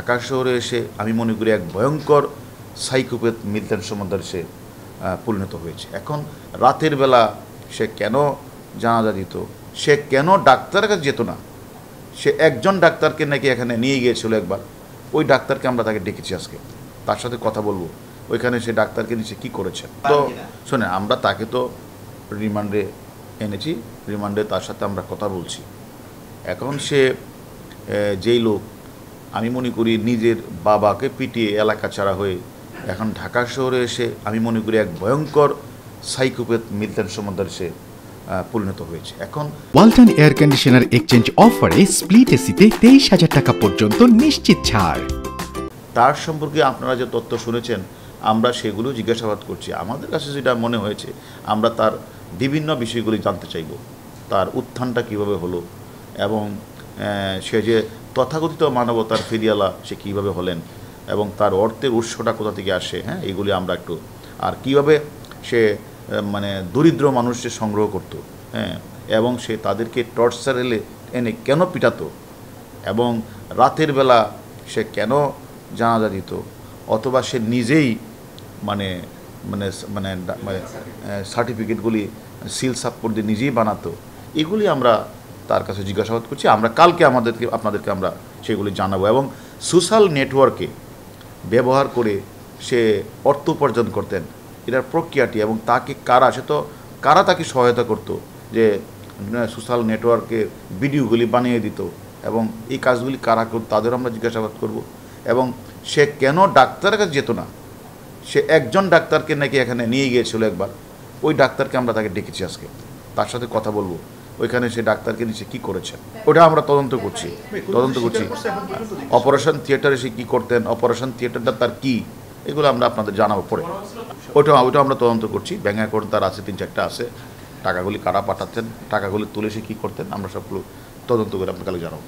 ঢাকা শহরে এসে আমি মনে করি এক ভয়ঙ্কর সাইকোপ্যাথ মিলিটেন্ট সমাদার সে পরিণত হয়েছে। এখন রাতের বেলা সে কেন জানাজা দিত, সে কেন ডাক্তারের কাছে যেত না, সে একজন ডাক্তারকে নাকি এখানে নিয়ে গিয়েছিল একবার, ওই ডাক্তারকে আমরা তাকে ডেকেছি আজকে, তার সাথে কথা বলবো ওইখানে সে ডাক্তারকে নিচে কী করেছে। তো শোনে, আমরা তাকে তো রিমান্ডে এনেছি, রিমান্ডে তার সাথে আমরা কথা বলছি। এখন সে যেই লোক আমি মনে করি নিজের বাবাকে পিটিয়ে এলাকা ছাড়া হয়ে এখন ঢাকা শহরে এসে আমি মনে করি এক ভয়ঙ্কর সাইকোপ্যাথ মিলিটেন্ট সমাদার সে পরিণত হয়েছে। এখন ওয়ালটন এয়ার কন্ডিশনার এক্সচেঞ্জ অফারে স্প্লিট এসিতে 23,000 টাকা পর্যন্ত নিশ্চিত ছাড়। তার সম্পর্কে আপনারা যে তথ্য শুনেছেন আমরা সেগুলো জিজ্ঞাসাবাদ করছি। আমাদের কাছে যেটা মনে হয়েছে আমরা তার বিভিন্ন বিষয়গুলি জানতে চাইব, তার উত্থানটা কিভাবে হলো এবং সে যে তথাকথিত মানবতার ফেরিয়ালা সে কীভাবে হলেন এবং তার অর্থের উৎসটা কোথা থেকে আসে, হ্যাঁ, এইগুলি আমরা একটু, আর কীভাবে সে মানে দরিদ্র মানুষকে সংগ্রহ করতো, হ্যাঁ, এবং সে তাদেরকে টর্চার এনে কেন পিটাতো এবং রাতের বেলা সে কেন জানাজা দিত, অথবা সে নিজেই মানে মানে মানে মানে সার্টিফিকেটগুলি সিল সাপোর্ট দিয়ে নিজেই বানাতো, এগুলি আমরা তার কাছে জিজ্ঞাসাবাদ করছি। আমরা কালকে আপনাদেরকে আমরা সেগুলি জানাবো। এবং সোশ্যাল নেটওয়ার্কে ব্যবহার করে সে অর্থ উপার্জন করতেন, এটার প্রক্রিয়াটি এবং তাকে কারা তাকে সহায়তা করতো যে সোশ্যাল নেটওয়ার্কে ভিডিওগুলি বানিয়ে দিত এবং এই কাজগুলি কারা করতো তাদেরও আমরা জিজ্ঞাসাবাদ করব। এবং সে কেন ডাক্তারের কাছে যেত না, সে একজন ডাক্তারকে নাকি এখানে নিয়ে গিয়েছিল একবার, ওই ডাক্তারকে আমরা তাকে ডেকেছি আজকে, তার সাথে কথা বলবো ওইখানে সে ডাক্তারকে নিচে কী করেছেন ওটা আমরা তদন্ত করছি। অপারেশন থিয়েটারে সে কী করতেন, অপারেশন থিয়েটারটা তার কী, এগুলো আমরা আপনাদের জানাবো পরে। ওটা আমরা তদন্ত করছি। ব্যাঙ্ক অ্যাকাউন্ট তার আছে 3-4টা আছে, টাকাগুলি কারা পাঠাচ্ছেন, টাকাগুলি তুলে সে কী করতেন, আমরা সবগুলো তদন্ত করে আপনাকে জানাবো।